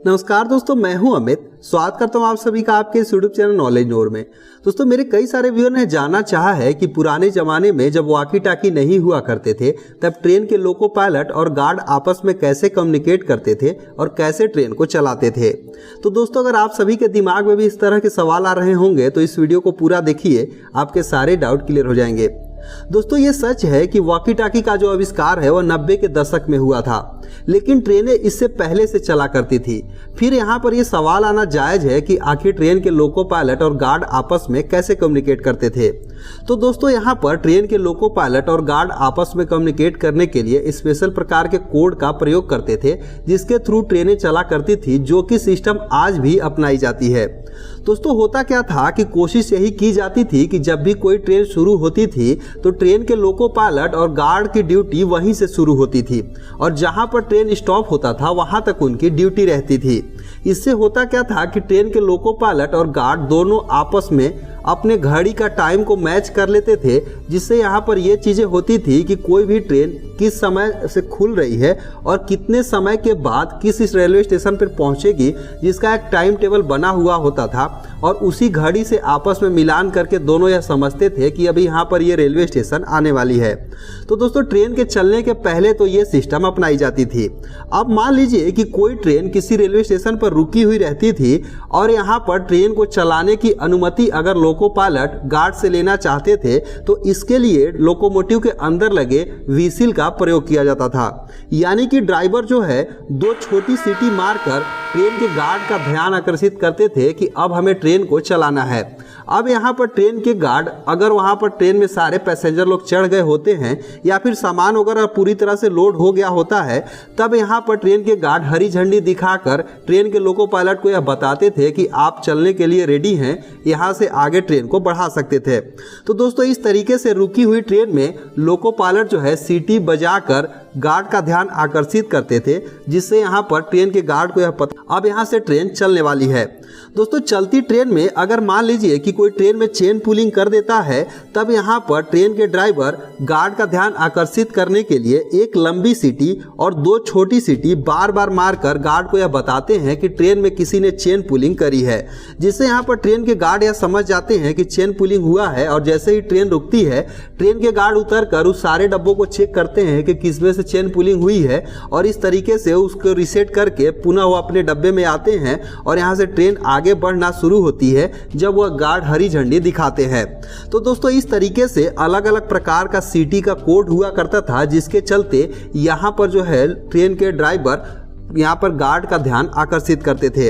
नमस्कार दोस्तों, मैं हूं अमित। स्वागत करता हूं आप सभी का आपके इस यूट्यूब चैनल नॉलेज नोर में। दोस्तों, मेरे कई सारे व्यूअर ने जानना चाहा है कि पुराने जमाने में जब वॉकी टाकी नहीं हुआ करते थे तब ट्रेन के लोको पायलट और गार्ड आपस में कैसे कम्युनिकेट करते थे और कैसे ट्रेन को चलाते थे। तो दोस्तों, अगर आप सभी के दिमाग में भी इस तरह के सवाल आ रहे होंगे तो इस वीडियो को पूरा देखिए, आपके सारे डाउट क्लियर हो जाएंगे। दोस्तों, ये सच है कि वॉकी टाकी का जो आविष्कार है वह 90 के दशक में हुआ था, लेकिन ट्रेनें इससे पहले से चला करती थी। फिर यहाँ पर यह सवाल आना जायज है कि आखिर ट्रेन के लोको पायलट और गार्ड आपस में कैसे कम्युनिकेट करते थे। तो दोस्तों, यहाँ पर ट्रेन के लोको पायलट और गार्ड आपस में कम्युनिकेट करने के लिए स्पेशल प्रकार के कोड का प्रयोग करते थे, जिसके थ्रू ट्रेनें चला करती थी, जो कि सिस्टम आज भी अपनाई जाती है। दोस्तों, होता क्या था कि कोशिश यही की जाती थी कि जब भी कोई ट्रेन शुरू होती थी तो ट्रेन के लोको पायलट और गार्ड की ड्यूटी वहीं से शुरू होती थी और जहां पर ट्रेन स्टॉप होता था वहां तक उनकी ड्यूटी रहती थी। इससे होता क्या था कि ट्रेन के लोको पायलट और गार्ड दोनों आपस में अपने घड़ी का टाइम को मैच कर लेते थे, जिससे यहाँ पर ये चीज़ें होती थी कि कोई भी ट्रेन किस समय से खुल रही है और कितने समय के बाद किस रेलवे स्टेशन पर पहुँचेगी, जिसका एक टाइम टेबल बना हुआ होता था और उसी घड़ी से आपस में मिलान करके दोनों यह समझते थे कि अभी यहाँ पर ये रेलवे स्टेशन आने वाली है। तो दोस्तों, ट्रेन के चलने के पहले तो ये सिस्टम अपनाई जाती थी। अब मान लीजिए कि कोई ट्रेन किसी रेलवे स्टेशन पर रुकी हुई रहती थी और यहाँ पर ट्रेन को चलाने की अनुमति अगर लोको पायलट गार्ड से लेना चाहते थे तो इसके लिए लोकोमोटिव के अंदर लगे व्हीसिल का प्रयोग किया जाता था। यानी कि ड्राइवर जो है दो छोटी सीटी मारकर ट्रेन के गार्ड का ध्यान आकर्षित करते थे कि अब हमें ट्रेन को चलाना है। अब यहाँ पर ट्रेन के गार्ड अगर वहाँ पर ट्रेन में सारे पैसेंजर लोग चढ़ गए होते हैं या फिर सामान वगैरह पूरी तरह से लोड हो गया होता है, तब यहाँ पर ट्रेन के गार्ड हरी झंडी दिखाकर ट्रेन के लोको पायलट को यह बताते थे कि आप चलने के लिए रेडी हैं, यहाँ से आगे ट्रेन को बढ़ा सकते थे। तो दोस्तों, इस तरीके से रुकी हुई ट्रेन में लोको पायलट जो है सीटी बजाकर गार्ड का ध्यान आकर्षित करते थे, जिससे यहाँ पर ट्रेन के गार्ड को यह पता अब यहाँ से ट्रेन चलने वाली है। दोस्तों, चलती ट्रेन में अगर मान लीजिए कि कोई ट्रेन में चेन पुलिंग कर देता है, तब यहाँ पर ट्रेन के ड्राइवर गार्ड का ध्यान आकर्षित करने के लिए एक लंबी सीटी और दो छोटी सीटी बार बार मारकर गार्ड को यह बताते हैं कि ट्रेन में किसी ने चेन पुलिंग करी है, जिससे यहाँ पर ट्रेन के गार्ड यह समझ जाते हैं कि चेन पुलिंग हुआ है। और जैसे ही ट्रेन रुकती है, ट्रेन के गार्ड उतरकर उस सारे डब्बों को चेक करते हैं कि किसमें से चेन पुलिंग हुई है और इस तरीके से उसको रीसेट करके पुनः वो अपने डब्बे में आते हैं और यहाँ से ट्रेन आगे बढ़ना शुरू होती है जब वह गार्ड हरी झंडी दिखाते हैं। तो दोस्तों, इस तरीके से अलग अलग प्रकार का सीटी का कोड हुआ करता था, जिसके चलते यहाँ पर जो है ट्रेन के ड्राइवर यहाँ पर गार्ड का ध्यान आकर्षित करते थे।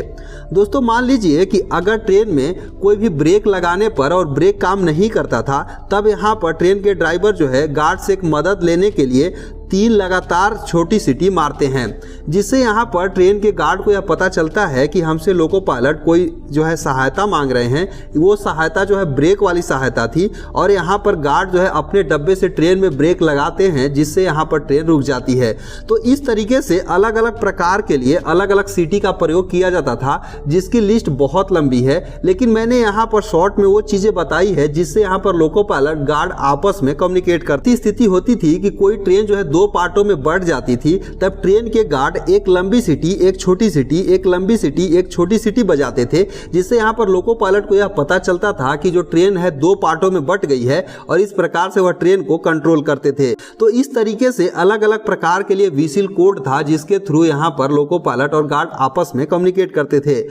दोस्तों, मान लीजिए कि अगर ट्रेन में कोई भी ब्रेक लगाने पर और ब्रेक काम नहीं करता था, तब यहाँ पर ट्रेन के ड्राइवर जो है गार्ड से एक मदद लेने के लिए 3 लगातार छोटी सीटी मारते हैं, जिससे यहाँ पर ट्रेन के गार्ड को यह पता चलता है कि हमसे लोको पायलट कोई जो है सहायता मांग रहे हैं। वो सहायता जो है ब्रेक वाली सहायता थी और यहाँ पर गार्ड जो है अपने डब्बे से ट्रेन में ब्रेक लगाते हैं, जिससे यहाँ पर ट्रेन रुक जाती है। तो इस तरीके से अलग अलग प्रकार के लिए अलग अलग सीटी का प्रयोग किया जाता था, जिसकी लिस्ट बहुत लंबी है, लेकिन मैंने यहाँ पर शॉर्ट में वो चीज़ें बताई है जिससे यहाँ पर लोको पायलट गार्ड आपस में कम्युनिकेट करती स्थिति होती थी कि कोई ट्रेन जो है 2 पार्टों में बढ़ जाती थी, तब ट्रेन के गार्ड एक लंबी सीटी, एक छोटी सीटी, एक लंबी सीटी, एक छोटी सीटी बजाते थे, जिससे यहाँ पर लोको पायलट को यह पता चलता था कि जो ट्रेन है 2 पार्टों में बट गई है और इस प्रकार से वह ट्रेन को कंट्रोल करते थे। तो इस तरीके से अलग अलग प्रकार के लिए व्हीसिल कोड था, जिसके थ्रू यहाँ पर लोको पायलट और गार्ड आपस में कम्युनिकेट करते थे।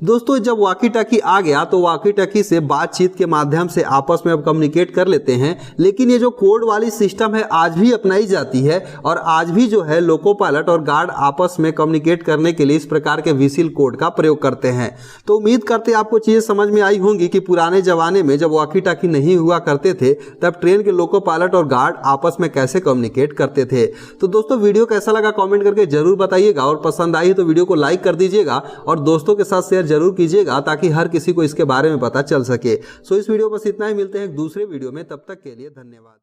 दोस्तों, जब वॉकी टाकी आ गया तो वॉकी टाकी से बातचीत के माध्यम से आपस में अब कम्युनिकेट कर लेते हैं, लेकिन ये जो कोड वाली सिस्टम है आज भी अपनाई जाती है और आज भी जो है लोको पायलट और गार्ड आपस में कम्युनिकेट करने के लिए इस प्रकार के व्हीसिल कोड का प्रयोग करते हैं। तो उम्मीद करते हैं आपको चीजें समझ में आई होंगी कि पुराने जमाने में जब वॉकी टाकी नहीं हुआ करते थे तब ट्रेन के लोको पायलट और गार्ड आपस में कैसे कम्युनिकेट करते थे। तो दोस्तों, वीडियो कैसा लगा कमेंट करके जरूर बताइएगा और पसंद आई तो वीडियो को लाइक कर दीजिएगा और दोस्तों के साथ शेयर जरूर कीजिएगा ताकि हर किसी को इसके बारे में पता चल सके। सो इस वीडियो बस इतना ही, मिलते हैं एक दूसरे वीडियो में, तब तक के लिए धन्यवाद।